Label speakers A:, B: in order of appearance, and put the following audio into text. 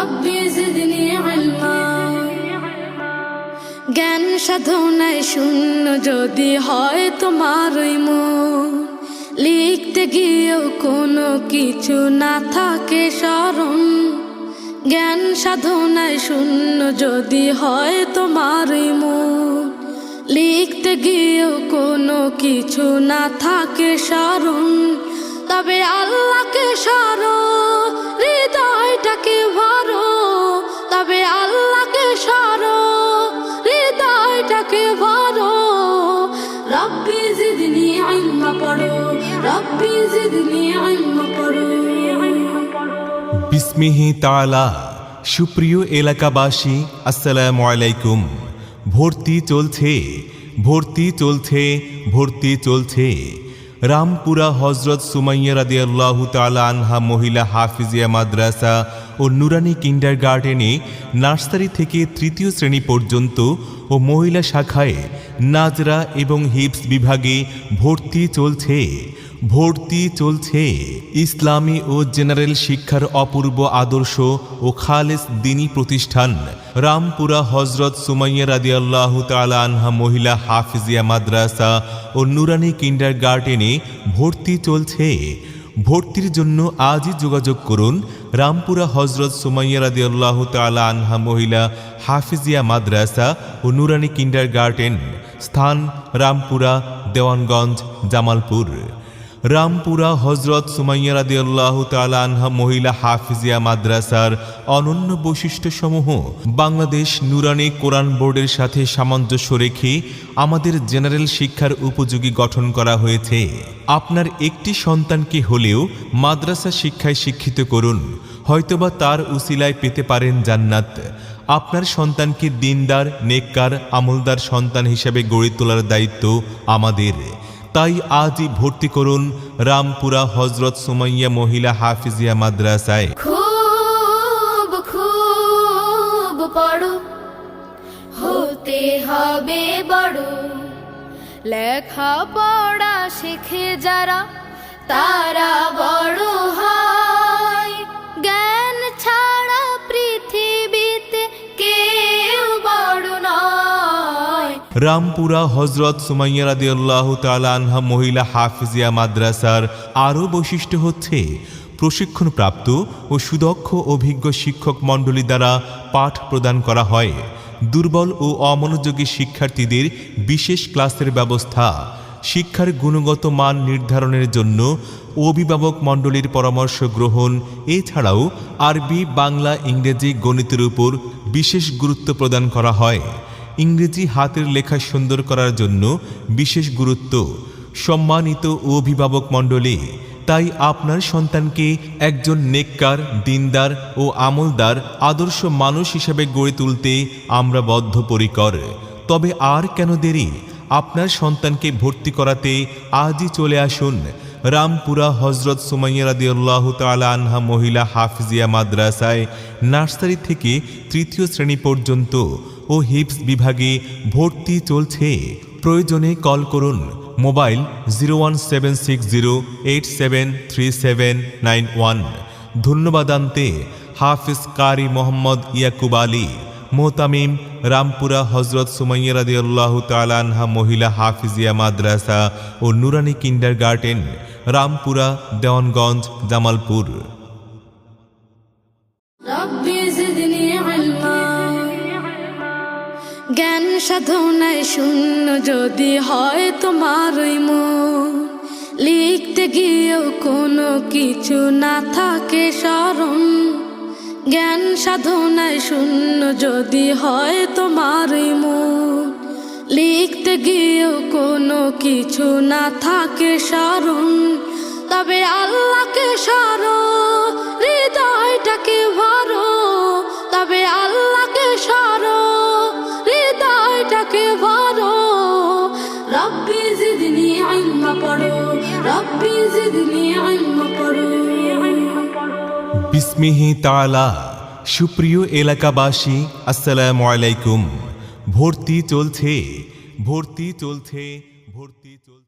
A: রব্বি জিদনি ইলমা। জ্ঞান সাধনায় শূন্য যদি হয় তোমার ওই মন, লিখতে গিয়েও কোনো কিছু না থাকে স্মরণ। জ্ঞান সাধনায় শূন্য যদি হয় তোমার ওই মন, লিখতে গিয়েও কোনো কিছু না থাকে স্মরণ। তবে আল্লাহকে সরো, হৃদয়টাকে ভরো। তবে আল্লাহকে সরো, হৃদয়টাকে ভরো। রব্বি জিদনি ইলমা পড়ো, রব্বি জিদনি ইলমা পড়ো।
B: বিসমিহি তাআলা। সুপ্রিয় এলাকাবাসী, আসসালামু আলাইকুম। ভর্তি চলছে, ভর্তি চলছে, ভর্তি চলছে। রামপুরা হযরত সুমাইয়া রাদিয়াল্লাহু তাআলা আনহা মহিলা হাফিজিয়া মাদ্রাসা ও নুরানি কিন্ডারগার্টেনে নার্সারি থেকে তৃতীয় শ্রেণী পর্যন্ত ও মহিলা শাখায় নাজরা এবং হিপস বিভাগে ভর্তি চলছে, ভর্তি চলছে। ইসলামী ও জেনারেল শিক্ষার অপূর্ব আদর্শ ও খালেস দ্বীনী প্রতিষ্ঠান রামপুরা হযরত সুমাইয়া রাদিয়াল্লাহু তাআলা আনহা মহিলা হাফিজিয়া মাদ্রাসা ও নুরানি কিন্ডারগার্টেনে ভর্তি চলছে। ভর্তির জন্য আজই যোগাযোগ করুন রামপুরা হযরত সুমাইয়া রাদিয়াল্লাহু তাআলা আনহা মহিলা হাফিজিয়া মাদ্রাসা ও নুরানি কিন্ডারগার্টেন। স্থান রামপুরা, দেওয়ানগঞ্জ, জামালপুর। রামপুরা হযরত সুমাইয়া রাদিয়াল্লাহু তাআলা আনহা মহিলা হাফিজিয়া মাদ্রাসার অনন্য বৈশিষ্ট্যসমূহ বাংলাদেশ নুরানি কোরআন বোর্ডের সাথে সামঞ্জস্য রেখে আমাদের জেনারেল শিক্ষার উপযোগী গঠন করা হয়েছে। আপনার একটি সন্তানকে হলেও মাদ্রাসা শিক্ষায় শিক্ষিত করুন, হয়তোবা তার উসিলায় পেতে পারেন জান্নাত। আপনার সন্তানকে দিনদার, নেককার, আমলদার সন্তান হিসেবে গড়ে তোলার দায়িত্ব আমাদের। তাই আজই ভর্তি করুন রামপুরা হযরত সুমাইয়া মহিলা হাফিজিয়া মাদ্রাসায়।
A: খুব খুব পড়ো, হতে হবে বড়। লেখা পড়া শিখে যারা, তারা বড় হয়। জ্ঞান ছাড়া পৃথিবীতে কেউ বড় নয়।
B: রামপুরা হযরত সুমাইয়া রাদিয়াল্লাহু তাআলা আনহা মহিলা হাফিজিয়া মাদ্রাসার আরও বৈশিষ্ট্য হচ্ছে প্রশিক্ষণপ্রাপ্ত ও সুদক্ষ অভিজ্ঞ শিক্ষক মণ্ডলী দ্বারা পাঠ প্রদান করা হয়। দুর্বল ও অমনোযোগী শিক্ষার্থীদের বিশেষ ক্লাসের ব্যবস্থা। শিক্ষার গুণগত মান নির্ধারণের জন্য অভিভাবক মণ্ডলীর পরামর্শ গ্রহণ। এছাড়াও আরবি, বাংলা, ইংরেজি, গণিতের উপর বিশেষ গুরুত্ব প্রদান করা হয়। ইংরেজি হাতের লেখা সুন্দর করার জন্য বিশেষ গুরুত্ব। সম্মানিত অভিভাবক মণ্ডলী, তাই আপনার সন্তানকে একজন নেককার, দিনদার ও আমলদার আদর্শ মানুষ হিসেবে গড়ে তুলতে আমরা বদ্ধপরিকর। তবে আর কেন দেরি? আপনার সন্তানকে ভর্তি করাতে আজই চলে আসুন রামপুরা হযরত সুমাইয়া রাদিয়াল্লাহু তাআলা আনহা মহিলা হাফিজিয়া মাদ্রাসায় নার্সারি থেকে তৃতীয় শ্রেণী পর্যন্ত ও হিপস বিভাগে ভর্তি চলছে। প্রয়োজনে কল করুন মোবাইল 01760873791। ধন্যবাদান্তে হাফিজ কারি মোহাম্মদ ইয়াকুব আলী, মোহতামিম, রামপুরা হযরত সুমাইয়া রাদিয়াল্লাহু তাআলা আনহা মহিলা হাফিজিয়া মাদ্রাসা ও নুরানি কিন্ডারগার্টেন, রামপুরা, দেওয়ানগঞ্জ, জামালপুর।
A: রব্বি জিদনি ইলমা। জ্ঞান সাধনায় শূন্য যদি হয় তোমার ওই মন, লিখতে গিয়েও কোনো কিছু না থাকে স্মরণ। জ্ঞান সাধনায় শূন্য যদি হয় তোমার ওই মন, লিখতে গিয়েও কোনো কিছু না থাকে স্মরণ। তবে আল্লাহকে সরো, হৃদয়টাকে ভরো। তবে আল্লাহকে সরো, হৃদয়টাকে ভরো। রব্বি জিদনি ইলমা পড়ো, রব্বি জিদনি ইলমা পড়ো।
B: বিসমিহি তাআলা। সুপ্রিয় এলাকাবাসী, আসসালামু আলাইকুম। ভর্তি চলছে, ভর্তি চলছে, ভর্তি চলছে।